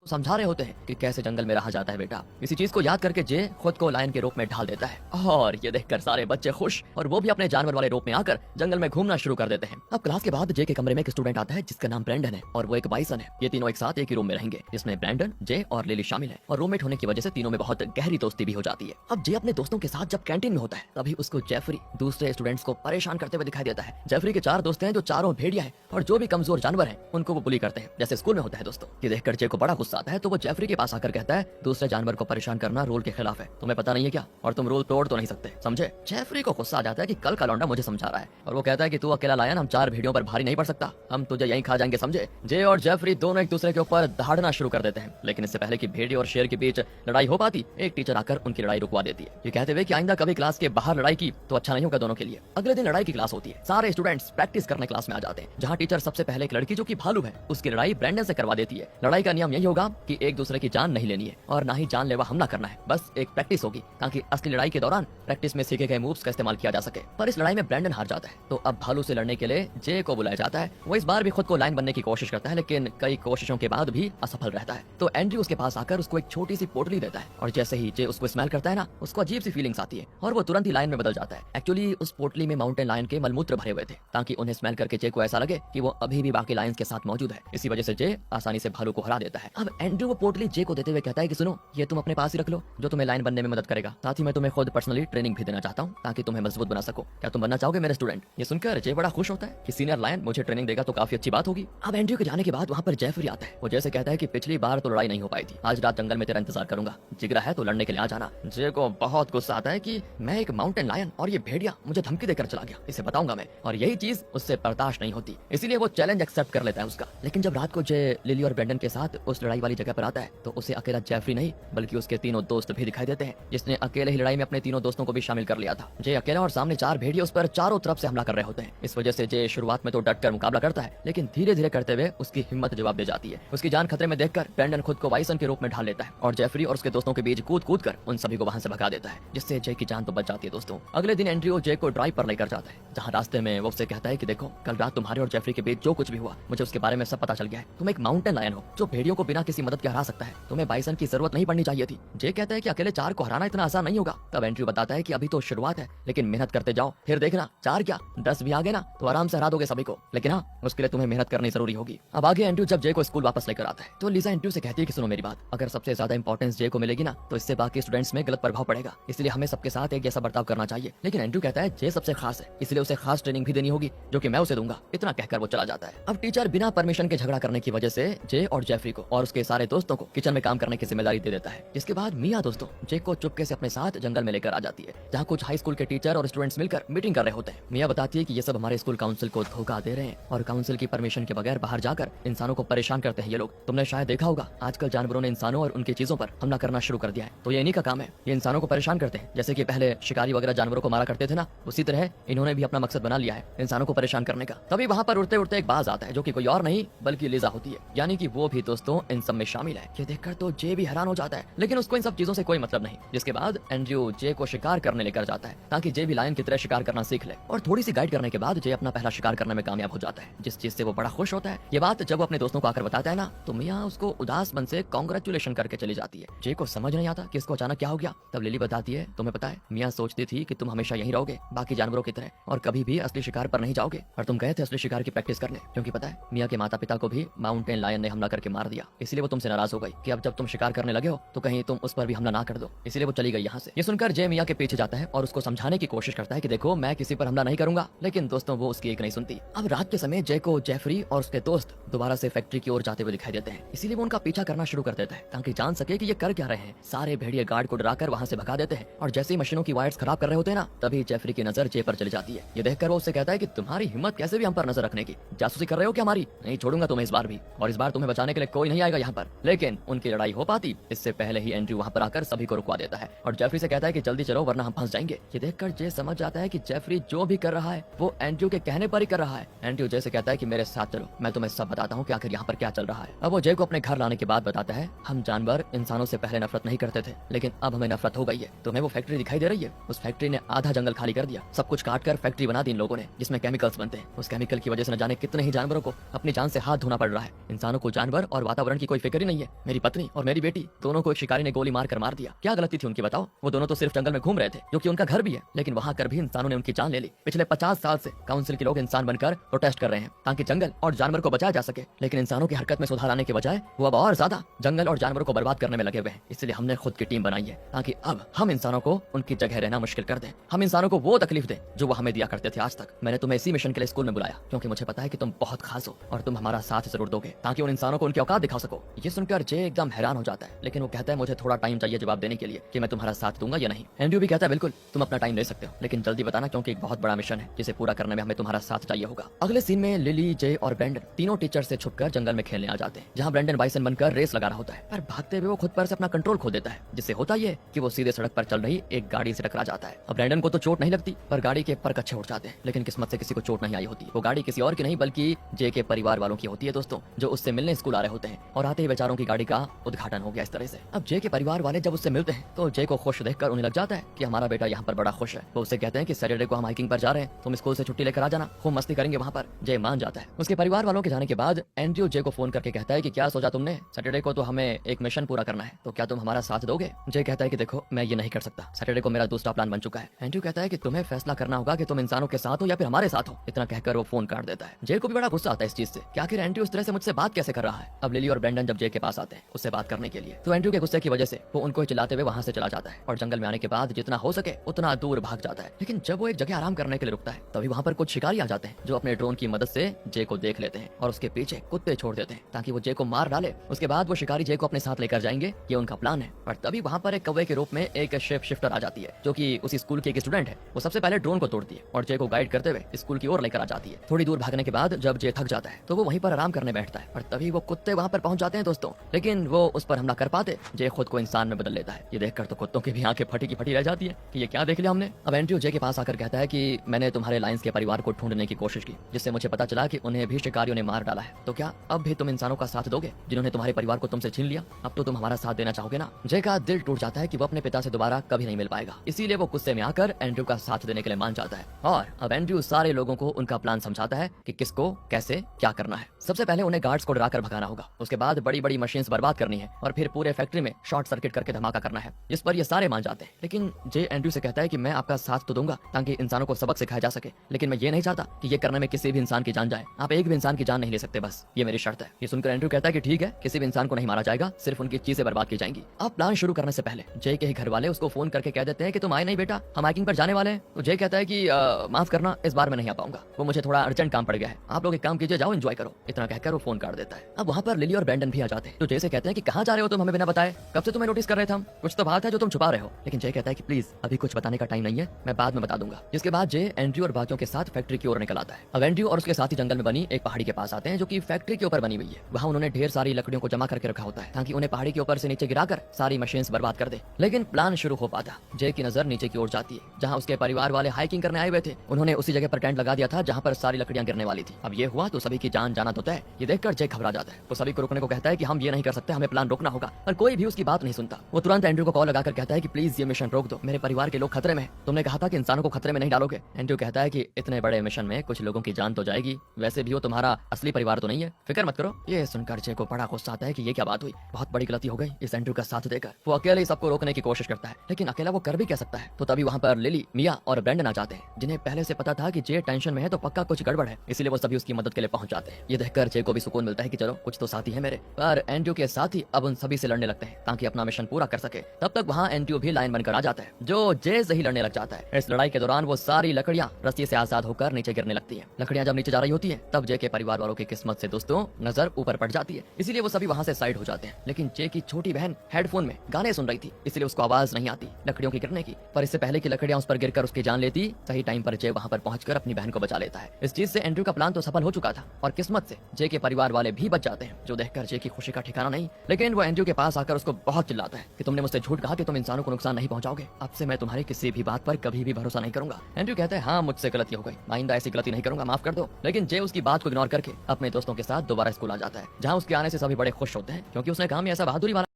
समझा रहे होते हैं कि कैसे जंगल में रहा जाता है बेटा। इसी चीज को याद करके जे खुद को लायन के रूप में ढाल देता है और ये देखकर सारे बच्चे खुश और वो भी अपने जानवर वाले रूप में आकर जंगल में घूमना शुरू कर देते हैं। अब क्लास के बाद जे के कमरे में एक स्टूडेंट आता है जिसका नाम ब्रैंडन है और वो एक बाइसन है। ये तीनों एक साथ एक ही रूम में रहेंगे जिसमें ब्रैंडन, जे और लिली शामिल है और रूममेट होने की वजह से तीनों में बहुत गहरी दोस्ती भी हो जाती है। अब जे अपने दोस्तों के साथ जब कैंटीन में होता है तभी उसको जेफरी दूसरे स्टूडेंट्स को परेशान करते हुए दिखाई देता है। जेफरी के 4 दोस्त हैं जो चारों भेड़िया हैं और जो भी कमजोर जानवर हैं उनको वो बुली करते हैं जैसे स्कूल में होता है दोस्तों। ये देखकर जे को बड़ा गुस्सा आता है तो वो जेफरी के पास आकर कहता है दूसरे जानवर को परेशान करना रूल के खिलाफ है, तुम्हें पता नहीं है क्या, और तुम रूल तोड़ तो नहीं सकते, समझे। जेफरी को गुस्सा आ जाता है कि कल का लौंडा मुझे समझा रहा है और वो कहता है कि तू अकेला लायन हम 4 भेड़ियों पर भारी नहीं पड़ सकता, हम तुझे यहीं खा जाएंगे, समझे। जे और जेफरी दोनों एक दूसरे के ऊपर दहाड़ना शुरू कर देते हैं लेकिन इससे पहले कि भेड़िए और शेर के बीच लड़ाई हो पाती एक टीचर आकर उनकी लड़ाई रुकवा देती है, ये कहते हुए कि आइंदा कभी क्लास के बाहर लड़ाई की तो अच्छा नहीं होगा दोनों के लिए। अगले दिन लड़ाई की क्लास होती है। सारे स्टूडेंट्स प्रैक्टिस करने क्लास में आ जाते हैं जहाँ टीचर सबसे पहले एक लड़की जो की भालू है उसकी लड़ाई ब्रैंडन से करवा देती है। लड़ाई का नियम यही होगा कि एक दूसरे की जान नहीं लेनी है और ना ही जानलेवा हमला करना है, बस एक प्रैक्टिस होगी ताकि असली लड़ाई के दौरान प्रैक्टिस में सीखे गए मूव्स का इस्तेमाल किया जा सके। पर इस लड़ाई में ब्रैंडन हार जाता है तो अब भालू से लड़ने के लिए जे को बुलाया जाता है। वो इस बार भी खुद को लायन बनने की कोशिश करता है लेकिन कई कोशिशों के बाद भी असफल रहता है। तो एंड्रयू उसके पास आकर उसको एक छोटी सी पोटली देता है और जैसे ही जे उसको स्मेल करता है ना उसको अजीब सी फीलिंग्स आती है और वो तुरंत ही लायन में बदल जाता है। एक्चुअली उस पोटली में माउंटेन लायन के मलमूत्र भरे हुए थे ताकि उन्हें स्मेल करके जे को ऐसा लगे कि वो अभी भी बाकी लायंस के साथ मौजूद है। इसी वजह से जे आसानी से भालू को हरा देता है। अब एंड्रयू वो पोटली जे को देते हुए कहता है कि सुनो, ये तुम अपने पास ही रख लो, जो तुम्हें लायन बनने में मदद करेगा। साथ ही मैं तुम्हें खुद पर्सनली ट्रेनिंग भी देना चाहता हूँ ताकि तुम्हें मजबूत बना सको। क्या तुम बनना चाहोगे मेरे स्टूडेंट। ये सुनकर जे बड़ा खुश होता है कि सीनियर लायन मुझे ट्रेनिंग देगा तो काफी अच्छी बात होगी। अब एंड्रयू के जाने के बाद वहाँ पर जेफरी आता है। वो जैसे कहता है कि पिछली बार तो लड़ाई नहीं हो पाई थी, आज रात जंगल में तेरा इंतजार करूंगा, जिगरा है तो लड़ने के लिए आ जाना। जे को बहुत गुस्सा आता है कि मैं एक माउंटेन लायन और ये भेड़िया मुझे धमकी देकर चला गया, इसे बताऊंगा मैं, और यही चीज उससे बर्दाश्त नहीं होती, इसीलिए वो चैलेंज एक्सेप्ट कर लेता है उसका। लेकिन जब रात को जे लिली और ब्रैंडन के साथ उस लड़ाई वाली जगह पर आता है तो उसे अकेला जेफरी नहीं बल्कि उसके तीनों दोस्त भी दिखाई देते हैं जिसने अकेले ही लड़ाई में अपने तीनों दोस्तों को भी शामिल कर लिया था। जे अकेला और सामने 4 भेड़िए उस पर चारों तरफ से हमला कर रहे होते हैं। इस वजह से जे शुरुआत में तो डट कर मुकाबला करता है लेकिन धीरे धीरे करते हुए उसकी हिम्मत जवाब दे जाती है। उसकी जान खतरे में देखकर ब्रैंडन खुद को बाइसन के रूप में ढाल लेता है और जेफरी और उसके दोस्तों के बीच कूद कूद कर उन सभी को वहां से भगा देता है जिससे जे की जान तो बच जाती है दोस्तों। अगले दिन एंड्रयू जे को ड्राइव पर लेकर जाता है जहाँ रास्ते में वो उससे कहता है कि देखो, कल रात तुम्हारे और जेफरी के बीच जो कुछ भी हुआ मुझे उसके बारे में सब पता चल गया है। तुम एक माउंटेन लायन हो जो भेड़ियों को बिना किसी मदद के हरा सकता है, तुम्हें बाइसन की जरूरत नहीं पड़नी चाहिए थी। जे कहता है कि अकेले 4 को हराना इतना आसान नहीं होगा। तब एंड्रयू बताता है कि अभी तो शुरुआत है लेकिन मेहनत करते जाओ, फिर देखना 4 क्या 10 भी आ गए ना तो आराम से हरा दोगे सभी को, लेकिन हाँ उसके लिए तुम्हें मेहनत करनी जरूरी होगी। अब आगे एंड्रयू जब जे को स्कूल वापस लेकर आता है तो लिजा एंड्रयू से कहती है कि सुनो मेरी बात, अगर सबसे ज्यादा इंपॉर्टेंस जे को मिलेगी ना तो इससे बाकी स्टूडेंट्स में गलत प्रभाव पड़ेगा, इसलिए हमें सबके साथ एक जैसा बर्ताव करना चाहिए। लेकिन एंड्रयू कहता है जे सबसे खास है इसलिए उसे खास ट्रेनिंग भी देनी होगी जो कि मैं उसे दूंगा। इतना कहकर वो चला जाता है। अब टीचर बिना परमिशन के झगड़ा करने की वजह से जे और जेफरी को और उसके सारे दोस्तों को किचन में काम करने की जिम्मेदारी दे देता है। जिसके बाद मिया दोस्तों जे को चुपके से अपने साथ जंगल में लेकर आ जाती है जहाँ कुछ हाई स्कूल के टीचर और स्टूडेंट्स मिलकर मीटिंग कर रहे होते हैं। मिया बताती है कि ये सब हमारे स्कूल काउंसिल को धोखा दे रहे हैं और काउंसिल की परमिशन के बगैर बाहर जाकर इंसानों को परेशान करते हैं ये लोग। तुमने शायद देखा होगा आजकल जानवरों ने इंसानों और उनकी चीजों पर हमला करना शुरू कर दिया है, तो ये इन्हीं का काम है, ये इंसानों को परेशान करते हैं। जैसे कि पहले शिकारी वगैरह जानवरों को मारा करते थे ना, उसी तरह इन्होंने भी अपना मकसद बना लिया है इंसानों को परेशान करने का। तभी वहाँ पर उड़ते उड़ते एक बाज आता है जो कि कोई और नहीं बल्कि लिजा होती है, यानी कि वो भी दोस्तों इन सब में शामिल है। ये देखकर तो जे भी हैरान हो जाता है लेकिन उसको इन सब चीजों से कोई मतलब नहीं। जिसके बाद एंड्रयू जे को शिकार करने लेकर जाता है ताकि जे भी लायन की तरह शिकार करना सीख ले, और थोड़ी सी गाइड करने के बाद जे अपना पहला शिकार करने में कामयाब हो जाता है जिस चीज से वो बड़ा खुश होता है। ये बात जब वो अपने दोस्तों को आकर बताता है ना तो मिया उसको उदास मन से कांग्रेचुलेशन करके चली जाती है। जे को समझ नहीं आता कि इसको अचानक क्या हो गया। तब लिली बताती है तुम्हें पता है मिया सोचती थी कि तुम हमेशा यहीं रहोगे बाकी जानवरों की तरह और कभी भी असली शिकार पर नहीं जाओगे, और तुम गए थे असली शिकार की प्रैक्टिस करने क्योंकि पता है मिया के माता पिता को भी माउंटेन लायन ने हमला करके मार दिया, इसलिए वो तुमसे नाराज हो गई कि अब जब तुम शिकार करने लगे हो तो कहीं तुम उस पर भी हमला ना कर दो, इसलिए वो चली गई यहाँ से। ये सुनकर जे मिया के पीछे जाता है और उसको समझाने की कोशिश करता है कि देखो मैं किसी पर हमला नहीं करूंगा, लेकिन दोस्तों वो उसकी एक नहीं सुनती। अब रात के समय जे को जेफरी और उसके दोस्त दोबारा से फैक्ट्री की ओर जाते हुए दिखाई देते हैं, इसीलिए वो उनका पीछा करना शुरू कर देता है ताकि जान सके कि ये कर क्या रहे हैं। सारे भेड़िए गार्ड को डराकर वहाँ से भगा देते हैं और जैसे ही मशीनों की वायर्स खराब कर रहे होते हैं ना तभी जेफरी की नजर जे पर चली जाती है। ये देखकर वो उससे कहता है कि तुम्हारी हिम्मत कैसे भी हम पर नजर रखने की, जासूसी कर रहे हो क्या हमारी, नहीं छोड़ूंगा तुम्हें इस बार भी, और इस बार तुम्हें बचाने के लिए कोई नहीं आएगा यहाँ पर। लेकिन उनकी लड़ाई हो पाती इससे पहले ही एंड्रयू वहाँ पर आकर सभी को रुकवा देता है और जेफरी से कहता है कि जल्दी चलो वरना हम फंस जाएंगे। ये देखकर जे समझ जाता है कि जेफरी जो भी कर रहा है वो एंड्रयू के कहने पर ही कर रहा है। एंड्रयू जे से कहता है कि मेरे साथ चलो, मैं तुम्हें सब बताता हूँ कि आखिर यहाँ पर क्या चल रहा है। अब वो जे को अपने घर लाने के बाद बताता है हम जानवर इंसानों से पहले नफरत नहीं करते थे लेकिन अब हमें नफरत हो गई है। तुम्हें वो फैक्ट्री दिखाई दे रही है, उस फैक्ट्री ने आधा जंगल खाली कर दिया, सब कुछ काट कर फैक्ट्री बना दी इन लोगों ने जिसमें केमिकल्स बनते हैं। उस केमिकल की वजह से न जाने कितने ही जानवरों को अपनी जान से हाथ धोना पड़ रहा है। इंसानों को जानवर और वातावरण की कोई फिक्र ही नहीं है। मेरी पत्नी और मेरी बेटी दोनों को एक शिकारी ने गोली मार दिया। क्या गलती थी उनकी बताओ? वो दोनों तो सिर्फ जंगल में घूम रहे थे, जो कि उनका घर भी है, लेकिन वहाँ कर भी इंसानों ने उनकी जान ले ली। पिछले 50 साल से काउंसिल के लोग इंसान बनकर प्रोटेस्ट कर रहे हैं ताकि जंगल और जानवर को बचाया जा सके, लेकिन इंसानों की हरकत में सुधार आने के बजाय वो अब और ज्यादा जंगल और जानवरों को बर्बाद करने में लगे हुए हैं। इसलिए हमने खुद की टीम बनाई है ताकि अब हम इंसानों को उनकी जगह रहना मुश्किल कर दें। हम इंसानों को वो तकलीफ दें जो वो हमें दिया करते थे आज तक। मैंने तुम्हें इसी मिशन के लिए स्कूल में बुलाया क्योंकि मुझे पता है कि तुम बहुत खास हो और तुम हमारा साथ जरूर दोगे ताकि उन इंसानों को उनकी औकात दिखा सको। ये सुनकर जे एकदम हैरान हो जाता है, लेकिन वो कहता है मुझे थोड़ा टाइम चाहिए जवाब देने के लिए कि मैं तुम्हारा साथ दूंगा या नहीं। एंड्रयू भी कहता है बिल्कुल तुम अपना टाइम ले सकते हो, लेकिन जल्दी बताना क्योंकि एक बहुत बड़ा मिशन है जिसे पूरा करने में हमें तुम्हारा साथ चाहिए होगा। अगले सीन में लिली, जे और ब्रेंडन तीनों टीचर से छुपकर जंगल में खेलने आ जाते हैं, जहाँ ब्रेंडन बाइसन बनकर रेस लगा रहा होता है, पर भागते हुए वो खुद पर से अपना कंट्रोल खो देता है, जिससे होता ये कि वो सीधे सड़क पर चल रही एक गाड़ी से टकरा जाता है। अब ब्रेंडन को तो चोट नहीं लगती, पर गाड़ी के पर कच्चे उड़ जाते हैं, लेकिन किस्मत से किसी को चोट नहीं आई होती। वो गाड़ी किसी और की नहीं बल्कि जे के परिवार वालों की होती है दोस्तों, जो उससे मिलने स्कूल आ रहे होते हैं, और आते ही बेचारों की गाड़ी का उद्घाटन हो गया इस तरह से। अब जे के परिवार वाले जब उससे मिलते हैं तो जे को खुश देखकर उन्हें लग जाता है कि हमारा बेटा यहाँ पर बड़ा खुश है। वो उससे कहते हैं कि सैटरडे को हम हाइकिंग पर जा रहे हैं, तुम स्कूल से छुट्टी लेकर आ जाना, खूब मस्ती करेंगे वहाँ पर। जे मान जाता है। उसके परिवार वालों के जाने के बाद एंड्रयू जे को फोन करके कहता है कि क्या सोचा तुमने, सैटरडे को तो हमें एक मिशन पूरा करना है, तो क्या तुम हमारा साथ दोगे? जे कहता है कि देखो मैं ये नहीं कर सकता, सैटरडे को मेरा दूसरा प्लान बन चुका है। एंड्रयू कहता है कि तुम्हें फैसला करना होगा कि तुम इंसानों के साथ हो या फिर हमारे साथ हो। इतना कहकर वो फोन काट देता है। जे को भी बड़ा गुस्सा आता है इस चीज से कि आखिर एंड्रयू इस तरह से मुझसे बात कैसे कर रहा है। अब लिली और ब्रेंडन जब जे के पास आते हैं उससे बात करने के लिए, तो एंड्रयू के गुस्से की वजह से वो उनको चिल्लाते हुए वहां से चला जाता है और जंगल में आने के बाद जितना हो सके उतना दूर भाग जाता है। लेकिन जब वो एक जगह आराम करने के लिए रुकता है तभी वहाँ पर कुछ शिकारी आ जाते हैं जो अपने ड्रोन की मदद से जे को देख लेते हैं और उसके पीछे कुत्ते छोड़ देते हैं ताकि वो जे को मार डाले। उसके बाद वो शिकारी जे को अपने साथ लेकर जाएंगे, ये उनका प्लान है। और तभी वहाँ पर एक कौवे के रूप में एक शेप शिफ्टर आ जाती है जो कि उसी स्कूल की एक स्टूडेंट है। वो सबसे पहले ड्रोन को तोड़ती है और जे को गाइड करते हुए स्कूल की ओर लेकर आ जाती है। थोड़ी दूर भागने के बाद जब जे थक जाता है तो वो वहीं पर आराम करने बैठता है और तभी वो कुत्ते वहाँ पर पहुंच जाते हैं दोस्तों, लेकिन वो उस पर हमला कर पाते। जे खुद को इंसान में बदल लेता है। ये देखकर तो कुत्तों की भी आंखें फटी की फटी रह जाती है कि ये क्या देख लिया हमने। अब एंड्रयू जे के पास आकर कहता है कि मैंने तुम्हारे लायंस के परिवार को ढूंढने की कोशिश की, जिससे मुझे पता चला कि उन्हें भी शिकारियों ने मार डाला है। तो क्या अब भी तुम इंसानों का साथ दोगे जिन्होंने तुम्हारे परिवार को तुमसे छीन लिया? अब तो तुम हमारा साथ देना चाहोगे ना? जे का दिल टूट जाता है कि वो अपने पिता से दोबारा कभी नहीं मिल पाएगा, इसीलिए वो गुस्से में आकर एंड्रयू का साथ देने के लिए मान जाता है। और अब एंड्रयू सारे लोगों को उनका प्लान समझाता है कि किसको कैसे क्या करना है। सबसे पहले उन्हें गार्ड्स को डराकर भगाना होगा, उसके बाद बड़ी बड़ी मशीन्स बर्बाद करनी है और फिर पूरे फैक्ट्री में शॉर्ट सर्किट करके धमाका करना है, जिस पर ये सारे मान जाते हैं। लेकिन जे एंड्रयू से कहता है कि मैं आपका साथ तो दूंगा ताकि इंसानों को सबक सिखाया जा सके, लेकिन मैं ये नहीं चाहता कि ये करने में किसी भी इंसान की जान जाए। आप एक भी इंसान की जान नहीं ले सकते, बस ये मेरी शर्त है। ये सुनकर एंड्रयू कहता है कि ठीक है, किसी भी इंसान को नहीं मारा जाएगा, सिर्फ उनकी चीजें बर्बाद की जाएंगी। अब प्लान शुरू करने से पहले जे के ही घर वाले उसको फोन करके कह देते हैं कि तुम आए नहीं बेटा, हम हाइकिंग पर जाने वाले हैं। तो जे कहता है कि माफ करना, इस बार मैं नहीं आ पाऊंगा, वो मुझे थोड़ा अर्जेंट काम पड़ गया है, आप लोग एक काम कीजिए, जाओ एंजॉय करो। इतना कहकर वो फोन काट देता है। अब वहाँ पर लिली और ब्रेंडन भी आ जाते हैं, तो जे से कहते हैं कि कहाँ जा रहे हो तुम हमें बिना बताए, कब से तुम्हें नोटिस कर रहे थे हम, कुछ तो बात है जो तुम छुपा रहे हो। लेकिन जे कहता है कि प्लीज अभी कुछ बताने का टाइम नहीं है, मैं बाद में बता दूंगा। जिसके बाद जे एंड्रयू और बाकियों के साथ फैक्ट्री की ओर निकल आता है। अब एंड्रयू और उसके साथी जंगल में बनी एक पहाड़ी के पास आते हैं जो कि फैक्ट्री के ऊपर बनी हुई है। वहाँ उन्होंने ढेर सारी लकड़ियों को जमा करके रखा होता है ताकि उन्हें पहाड़ी के ऊपर से नीचे गिराकर सारी मशीन्स बर्बाद कर दे। लेकिन प्लान शुरू हो पाता, जे की नजर नीचे की ओर जाती है जहाँ उसके परिवार वाले हाइकिंग करने आए हुए थे। उन्होंने उसी जगह पर टेंट लगा दिया था जहाँ पर सारी लकड़ियां गिरने वाली थी। अब ये हुआ तो सभी की जान जाना तो तय। ये देखकर जे घबरा जाता है, वो सभी को रुकने को कहता है कि हम ये नहीं कर सकते, हमें प्लान रोकना होगा, पर कोई भी उसकी बात नहीं सुनता। वो तुरंत एंड्रयू को कॉल लगाकर कहता है कि प्लीज ये मिशन रोक दो, मेरे परिवार के लोग खतरे में हैं, तुमने कहा था कि इंसानों को खतरे में नहीं डालोगे। एंड्रयू कहता है कि इतने बड़े मिशन में कुछ लोगों की जान तो जाएगी, वैसे भी वो तुम्हारा असली परिवार तो नहीं है, फिक्र मत करो। ये सुनकर जे को बड़ा गुस्सा आता है कि ये क्या बात हुई, बहुत बड़ी गलती हो गई इस एंड्रयू का साथ देकर। वो अकेले सबको रोकने की कोशिश करता है, लेकिन अकेला वो कर भी क्या सकता है। तो तभी वहाँ पर लिली, मिया और ब्रेंडन आ जाते हैं, जिन्हें पहले से पता था कि जे टेंशन में है तो पक्का कुछ गड़बड़ है, इसलिए वो सभी उसकी मदद के लिए पहुंच जाते हैं। ये देखकर जे को भी सुकून मिलता है कि चलो कुछ तो साथी है मेरे। पर एंड्रयू के साथी अब उन सभी से लड़ने लगते हैं ताकि अपना मिशन पूरा कर सके। तब तक वहाँ एंड्रयू भी लाइन बनकर आ जाता है जो जे से ही लड़ने लग जाता है। इस लड़ाई के दौरान वो सारी लकड़ियां रस्सी से आजाद होकर नीचे गिरने लगती है। लकड़ियां जब नीचे जा रही होती है तब जे के परिवार वालों की किस्मत से दोस्तों नजर ऊपर पड़ जाती है, इसीलिए वो सभी वहाँ से साइड हो जाते हैं। लेकिन जे की छोटी बहन हेडफोन में गाने सुन रही थी, इसलिए उसको आवाज नहीं आती लकड़ियों की गिरने की। पर इससे पहले की लकड़ियां उस पर गिरकर उसकी जान लेती, सही टाइम पर जे वहाँ पर पहुंचकर अपनी बहन को बचा लेता है। इस चीज से एंड्रयू का प्लान तो सफल हो चुका था और किस्मत से जे के परिवार वाले भी बच जाते हैं, जो देखकर जे की खुशी का ठिकाना नहीं। लेकिन वो एंड्रयू के पास आकर उसको बहुत चिल्लाता है कि तुमने मुझसे झूठ कहा कि तुम इंसानों को नुकसान नहीं पहुंचाओगे, अब से मैं तुम्हारी किसी भी बात पर कभी भी भरोसा नहीं करूंगा। एंड्रयू कहता है हाँ मुझसे गलती हो गई, आइंदा ऐसी गलती नहीं करूंगा, माफ कर दो। लेकिन जे उसकी बात को इग्नोर करके अपने दोस्तों के साथ दोबारा स्कूल आ जाता है, जहाँ उसके आने से सभी बड़े खुश होते हैं क्योंकि उसने काम ऐसा बहादुरी वाला